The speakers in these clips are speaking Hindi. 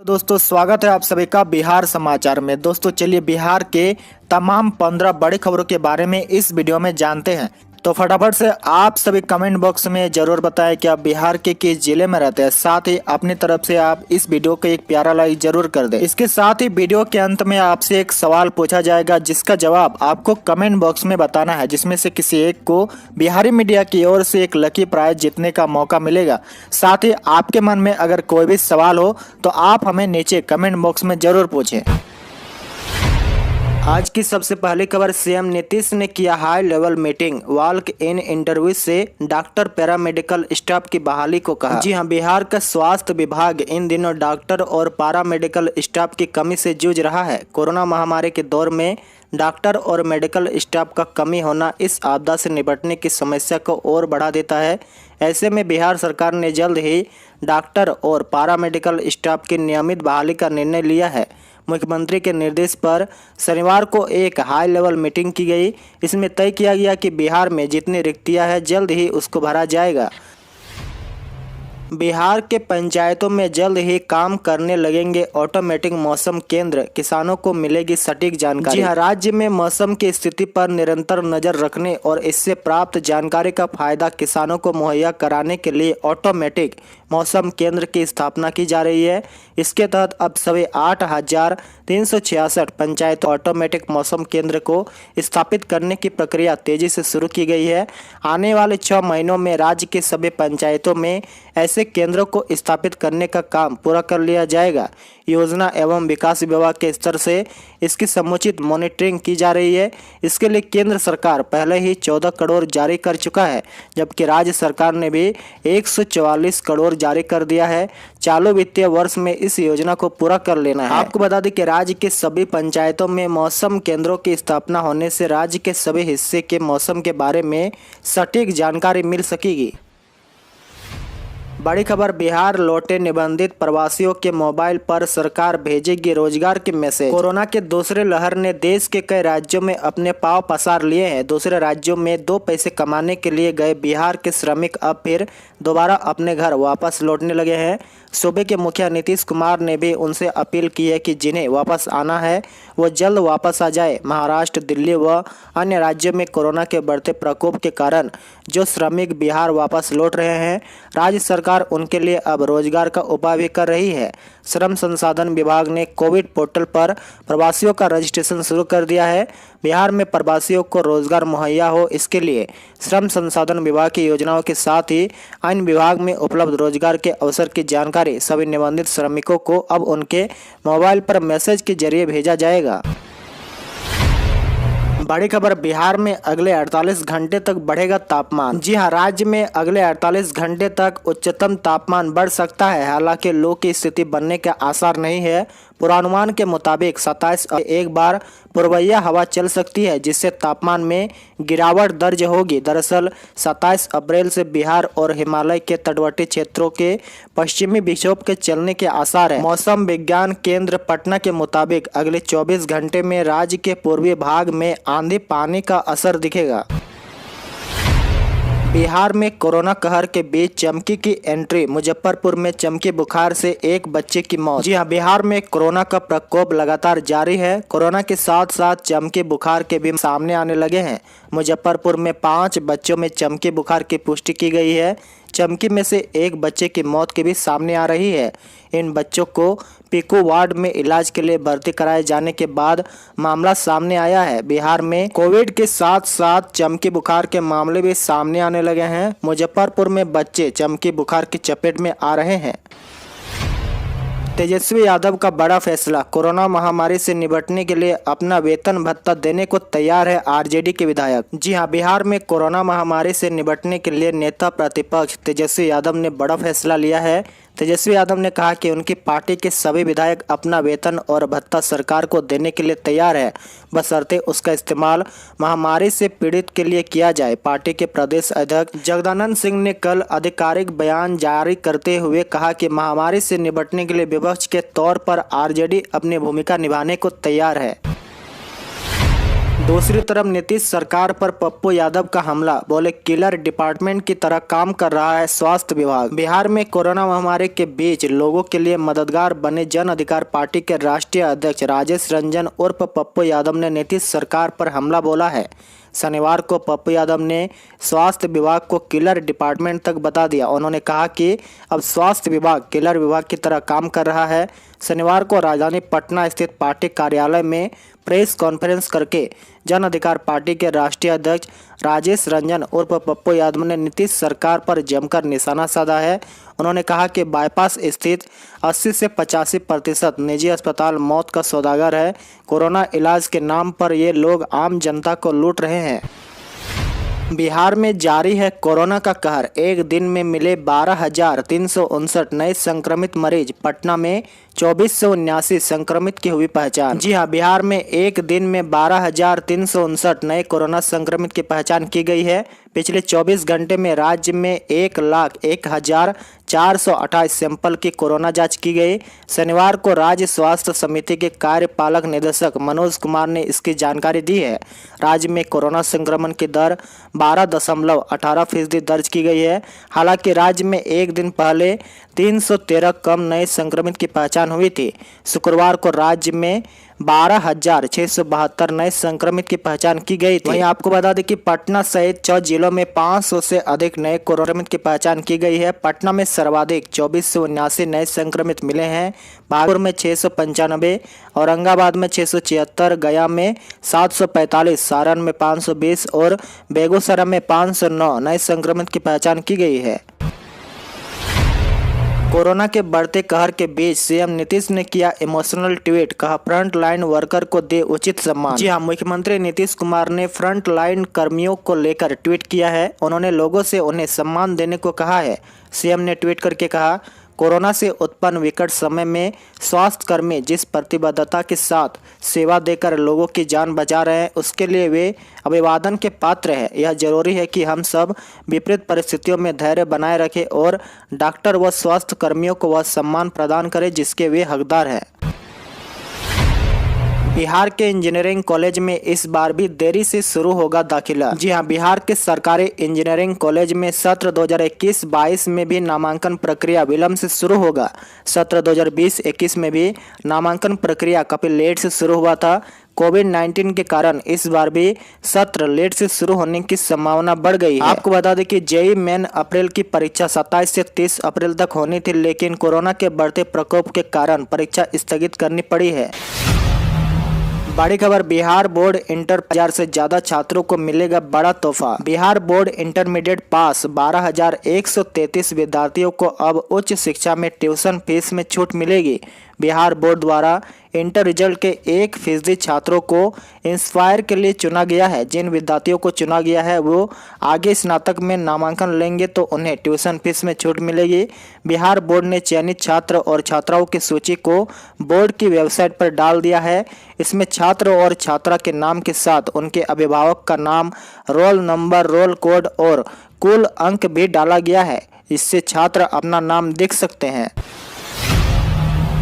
दोस्तों स्वागत है आप सभी का बिहार समाचार में। दोस्तों चलिए बिहार के तमाम 15 बड़ी खबरों के बारे में इस वीडियो में जानते हैं। तो फटाफट से आप सभी कमेंट बॉक्स में जरूर बताएं कि आप बिहार के किस जिले में रहते हैं। साथ ही अपनी तरफ से आप इस वीडियो को एक प्यारा लाइक जरूर कर दें। इसके साथ ही वीडियो के अंत में आपसे एक सवाल पूछा जाएगा जिसका जवाब आपको कमेंट बॉक्स में बताना है, जिसमें से किसी एक को बिहारी मीडिया की ओर से एक लकी प्राइज जीतने का मौका मिलेगा। साथ ही आपके मन में अगर कोई भी सवाल हो तो आप हमें नीचे कमेंट बॉक्स में जरूर पूछें। आज की सबसे पहली खबर, सीएम नीतीश ने किया high level meeting, walk in interview से डॉक्टर पैरामेडिकल स्टाफ की बहाली को कहा। जी हां, बिहार का स्वास्थ्य विभाग इन दिनों डॉक्टर और पैरामेडिकल स्टाफ की कमी से जूझ रहा है। कोरोना महामारी के दौर में डॉक्टर और मेडिकल स्टाफ का कमी होना इस आपदा से निपटने की समस्या को और बढ़ा देता है। ऐसे में बिहार सरकार ने जल्द ही डॉक्टर और पैरामेडिकल स्टाफ की नियमित बहाली का निर्णय लिया है। मुख्यमंत्री के निर्देश पर शनिवार को एक हाई लेवल मीटिंग की गई। इसमें तय किया गया कि बिहार में जितनी रिक्तियां हैं जल्द ही उसको भरा जाएगा। बिहार के पंचायतों में जल्द ही काम करने लगेंगे ऑटोमेटिक मौसम केंद्र, किसानों को मिलेगी सटीक जानकारी। जी हां, राज्य में मौसम की स्थिति पर निरंतर नजर रखने और इससे प्राप्त जानकारी का फायदा किसानों को मुहैया कराने के लिए ऑटोमेटिक मौसम केंद्र की स्थापना की जा रही है। इसके तहत अब सभी 8,366 पंचायत ऑटोमेटिक मौसम केंद्र को स्थापित करने की प्रक्रिया तेजी से शुरू की गई है। आने वाले 6 महीनों में राज्य के सभी पंचायतों में ऐसे केंद्रों को स्थापित करने का काम पूरा कर लिया जाएगा। योजना एवं विकास विभाग के स्तर से इसकी समुचित मॉनिटरिंग की जा रही है। इसके लिए केंद्र सरकार पहले ही 14 करोड़ जारी कर चुका है, जबकि राज्य सरकार ने भी 144 करोड़ जारी कर दिया है। चालू वित्तीय वर्ष में इस योजना को पूरा कर लेना है। आपको बता दें कि राज्य के सभी पंचायतों में मौसम केंद्रों की स्थापना होने से राज्य के सभी हिस्से के मौसम के बारे में सटीक जानकारी मिल सकेगी। बड़ी खबर, बिहार लौटे निबंधित प्रवासियों के मोबाइल पर सरकार भेजेगी रोजगार के मैसेज। कोरोना के दूसरे लहर ने देश के कई राज्यों में अपने पांव पसार लिए हैं। दूसरे राज्यों में 2 पैसे कमाने के लिए गए बिहार के श्रमिक अब फिर दोबारा अपने घर वापस लौटने लगे हैं। सूबे के मुखिया नीतीश कुमार ने भी उनसे अपील की है कि जिन्हें वापस आना है वो जल्द वापस आ जाए। महाराष्ट्र, दिल्ली व अन्य राज्यों में कोरोना के बढ़ते प्रकोप के कारण जो श्रमिक बिहार वापस लौट रहे हैं, राज्य सरकार उनके लिए अब रोजगार का उपाय भी कर रही है। श्रम संसाधन विभाग ने कोविड पोर्टल पर प्रवासियों का रजिस्ट्रेशन शुरू कर दिया है। बिहार में प्रवासियों को रोजगार मुहैया हो, इसके लिए श्रम संसाधन विभाग की योजनाओं के साथ ही अन्य विभाग में उपलब्ध रोजगार के अवसर की जानकारी सभी निबंधित श्रमिकों को अब उनके मोबाइल पर मैसेज के जरिए भेजा जाएगा। बड़ी खबर, बिहार में अगले 48 घंटे तक बढ़ेगा तापमान। जी हां, राज्य में अगले 48 घंटे तक उच्चतम तापमान बढ़ सकता है। हालांकि लू की स्थिति बनने के आसार नहीं है। पूर्वानुमान के मुताबिक 27 एक बार पूर्वैया हवा चल सकती है, जिससे तापमान में गिरावट दर्ज होगी। दरअसल 27 अप्रैल से बिहार और हिमालय के तटवर्ती क्षेत्रों के पश्चिमी विक्षोभ के चलने के आसार है। मौसम विज्ञान केंद्र पटना के मुताबिक अगले 24 घंटे में राज्य के पूर्वी भाग में आंधी पानी का असर दिखेगा। बिहार में कोरोना कहर के बीच चमकी की एंट्री, मुजफ्फरपुर में चमकी बुखार से एक बच्चे की मौत। जी हां, बिहार में कोरोना का प्रकोप लगातार जारी है। कोरोना के साथ साथ चमकी बुखार के भी सामने आने लगे हैं। मुजफ्फरपुर में 5 बच्चों में चमकी बुखार की पुष्टि की गई है। चमकी में से एक बच्चे की मौत की भी सामने आ रही है। इन बच्चों को पीकू वार्ड में इलाज के लिए भर्ती कराए जाने के बाद मामला सामने आया है। बिहार में कोविड के साथ साथ चमकी बुखार के मामले भी सामने आने लगे हैं। मुजफ्फरपुर में बच्चे चमकी बुखार की चपेट में आ रहे हैं। तेजस्वी यादव का बड़ा फैसला, कोरोना महामारी से निपटने के लिए अपना वेतन भत्ता देने को तैयार है आरजेडी के विधायक। जी हां, बिहार में कोरोना महामारी से निपटने के लिए नेता प्रतिपक्ष तेजस्वी यादव ने बड़ा फैसला लिया है। तेजस्वी यादव ने कहा कि उनकी पार्टी के सभी विधायक अपना वेतन और भत्ता सरकार को देने के लिए तैयार है, बशर्ते उसका इस्तेमाल महामारी से पीड़ित के लिए किया जाए। पार्टी के प्रदेश अध्यक्ष जगदानंद सिंह ने कल आधिकारिक बयान जारी करते हुए कहा कि महामारी से निपटने के लिए विपक्ष के तौर पर आरजेडी अपनी भूमिका निभाने को तैयार है। दूसरी तरफ नीतीश सरकार पर पप्पू यादव का हमला, बोले किलर डिपार्टमेंट की तरह काम कर रहा है स्वास्थ्य विभाग। बिहार में कोरोना महामारी के बीच लोगों के लिए मददगार बने जन अधिकार पार्टी के राष्ट्रीय अध्यक्ष राजेश रंजन उर्फ पप्पू यादव ने नीतीश सरकार पर हमला बोला है। शनिवार को पप्पू यादव ने स्वास्थ्य विभाग को किलर डिपार्टमेंट तक बता दिया। उन्होंने कहा कि अब स्वास्थ्य विभाग किलर विभाग की तरह काम कर रहा है। शनिवार को राजधानी पटना स्थित पार्टी कार्यालय में प्रेस कॉन्फ्रेंस करके जन अधिकार पार्टी के राष्ट्रीय अध्यक्ष राजेश रंजन उर्फ पप्पू यादव ने नीतीश सरकार पर जमकर निशाना साधा है। उन्होंने कहा कि बाईपास स्थित 80 से 85% निजी अस्पताल मौत का सौदागर है। कोरोना इलाज के नाम पर ये लोग आम जनता को लूट रहे हैं। बिहार में जारी है कोरोना का कहर। एक दिन में मिले 12,359 नए संक्रमित मरीज। पटना में 2479 संक्रमित की हुई पहचान। जी हां, बिहार में एक दिन में 12,359 नए कोरोना संक्रमित की पहचान की गई है। पिछले 24 घंटे में राज्य में 1,01,428 सैंपल की कोरोना जांच की गई। शनिवार को राज्य स्वास्थ्य समिति के कार्यपालक निदेशक मनोज कुमार ने इसकी जानकारी दी है। राज्य में कोरोना संक्रमण की दर 12.18% दर्ज की गई है। हालांकि राज्य में एक दिन पहले 313 कम नए संक्रमित की पहचान हुई थी। शुक्रवार को राज्य में 12,672 नए संक्रमित की पहचान की गई थी। वहीं आपको बता दें कि पटना सहित 6 जिलों में 500 से अधिक नए कोरोना संक्रमित की पहचान की गई है। पटना में सर्वाधिक 2479 नए संक्रमित मिले हैं। भागलपुर में 695, औरंगाबाद में 676, गया में 745, सारण में 520 और बेगूसराय में 509 नए संक्रमित की पहचान की गई है। कोरोना के बढ़ते कहर के बीच सीएम नीतीश ने किया इमोशनल ट्वीट। कहा, फ्रंट लाइन वर्कर को दे उचित सम्मान। जी हां, मुख्यमंत्री नीतीश कुमार ने फ्रंट लाइन कर्मियों को लेकर ट्वीट किया है। उन्होंने लोगों से उन्हें सम्मान देने को कहा है। सीएम ने ट्वीट करके कहा, कोरोना से उत्पन्न विकट समय में स्वास्थ्यकर्मी जिस प्रतिबद्धता के साथ सेवा देकर लोगों की जान बचा रहे हैं, उसके लिए वे अभिवादन के पात्र हैं। यह जरूरी है कि हम सब विपरीत परिस्थितियों में धैर्य बनाए रखें और डॉक्टर व स्वास्थ्य कर्मियों को वह सम्मान प्रदान करें जिसके वे हकदार हैं। बिहार के इंजीनियरिंग कॉलेज में इस बार भी देरी से शुरू होगा दाखिला। जी हां, बिहार के सरकारी इंजीनियरिंग कॉलेज में सत्र 2021-22 में भी नामांकन प्रक्रिया विलंब से शुरू होगा। सत्र 2020-21 में भी नामांकन प्रक्रिया काफी लेट से शुरू हुआ था। कोविड-19 के कारण इस बार भी सत्र लेट से शुरू होने की संभावना बढ़ गई है। आपको बता दें कि जेईई मेन अप्रैल की परीक्षा 27 से 30 अप्रैल तक होनी थी, लेकिन कोरोना के बढ़ते प्रकोप के कारण परीक्षा स्थगित करनी पड़ी है। बड़ी खबर, बिहार बोर्ड इंटर 1000 से ज्यादा छात्रों को मिलेगा बड़ा तोहफा। बिहार बोर्ड इंटरमीडिएट पास 12,133 विद्यार्थियों को अब उच्च शिक्षा में ट्यूशन फीस में छूट मिलेगी। बिहार बोर्ड द्वारा इंटर रिजल्ट के 1% छात्रों को इंस्पायर के लिए चुना गया है। जिन विद्यार्थियों को चुना गया है वो आगे स्नातक में नामांकन लेंगे तो उन्हें ट्यूशन फीस में छूट मिलेगी। बिहार बोर्ड ने चयनित छात्र और छात्राओं की सूची को बोर्ड की वेबसाइट पर डाल दिया है। इसमें छात्र और छात्रा के नाम के साथ उनके अभिभावक का नाम, रोल नंबर, रोल कोड और कुल अंक भी डाला गया है। इससे छात्र अपना नाम देख सकते हैं।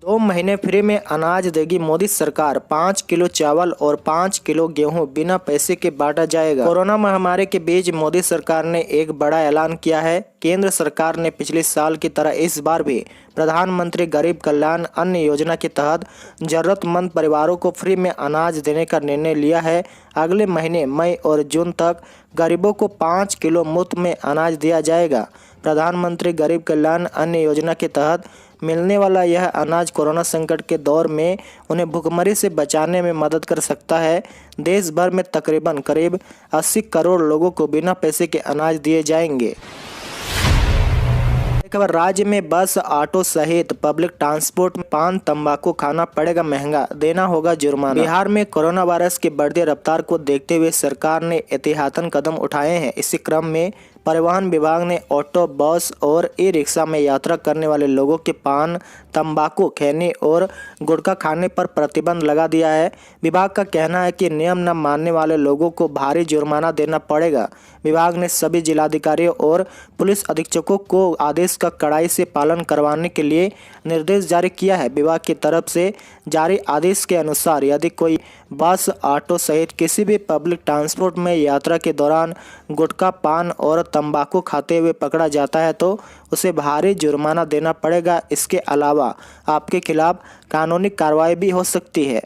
2 महीने फ्री में अनाज देगी मोदी सरकार। 5 किलो चावल और 5 किलो गेहूं बिना पैसे के बांटा जाएगा। कोरोना महामारी के बीच मोदी सरकार ने एक बड़ा ऐलान किया है। केंद्र सरकार ने पिछले साल की तरह इस बार भी प्रधानमंत्री गरीब कल्याण अन्न योजना के तहत जरूरतमंद परिवारों को फ्री में अनाज देने का निर्णय लिया है। अगले महीने मई और जून तक गरीबों को 5 किलो मुफ्त में अनाज दिया जाएगा। प्रधानमंत्री गरीब कल्याण अन्न योजना के तहत मिलने वाला यह अनाज कोरोना संकट के दौर में उन्हें भुखमरी से बचाने में मदद कर सकता है। देश भर में तकरीबन करीब 80 करोड़ लोगों को बिना पैसे के अनाज दिए जाएंगे। राज्य में बस, ऑटो सहित पब्लिक ट्रांसपोर्ट में पान तंबाकू खाना पड़ेगा महंगा, देना होगा जुर्माना। बिहार में कोरोना वायरस की बढ़ती रफ्तार को देखते हुए सरकार ने एहतियातन कदम उठाए हैं। इसी क्रम में परिवहन विभाग ने ऑटो, बस और ई रिक्शा में यात्रा करने वाले लोगों के पान, तंबाकू, खैनी और गुटखा खाने पर प्रतिबंध लगा दिया है। विभाग का कहना है कि नियम न मानने वाले लोगों को भारी जुर्माना देना पड़ेगा। विभाग ने सभी जिलाधिकारियों और पुलिस अधीक्षकों को आदेश का कड़ाई से पालन करवाने के लिए निर्देश जारी किया है। विभाग की तरफ से जारी आदेश के अनुसार यदि कोई बस, ऑटो सहित किसी भी पब्लिक ट्रांसपोर्ट में यात्रा के दौरान गुटखा, पान और तंबाकू खाते हुए पकड़ा जाता है तो उसे भारी जुर्माना देना पड़ेगा। इसके अलावा आपके खिलाफ कानूनी कार्रवाई भी हो सकती है।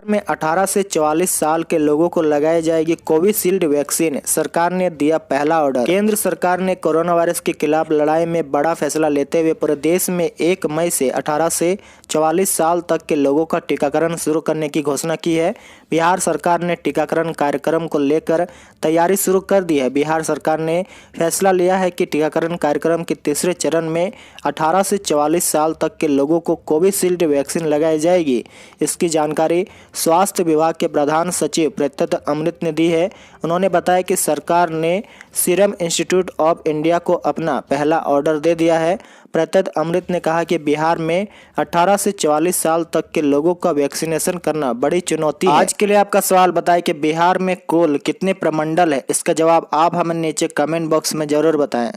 में 18 से 44 साल के लोगों को लगाई जाएगी कोविशील्ड वैक्सीन, सरकार ने दिया पहला ऑर्डर। केंद्र सरकार ने कोरोना वायरस के खिलाफ लड़ाई में बड़ा फैसला लेते हुए पूरे देश में 1 मई से 18 से 44 साल तक के लोगों का टीकाकरण शुरू करने की घोषणा की है। बिहार सरकार ने टीकाकरण कार्यक्रम को लेकर तैयारी शुरू कर दी है। बिहार सरकार ने फैसला लिया है कि टीकाकरण कार्यक्रम के तीसरे चरण में 18 से 44 साल तक के लोगों को कोविशील्ड वैक्सीन लगाई जाएगी। इसकी जानकारी स्वास्थ्य विभाग के प्रधान सचिव प्रत्यय अमृत ने दी है। उन्होंने बताया कि सरकार ने सीरम इंस्टीट्यूट ऑफ इंडिया को अपना पहला ऑर्डर दे दिया है। प्रत्यय अमृत ने कहा कि बिहार में 18 से 44 साल तक के लोगों का वैक्सीनेशन करना बड़ी चुनौती है। आज के लिए आपका सवाल बताएं कि बिहार में कुल कितने प्रमंडल है। इसका जवाब आप हमें नीचे कमेंट बॉक्स में जरूर बताएं।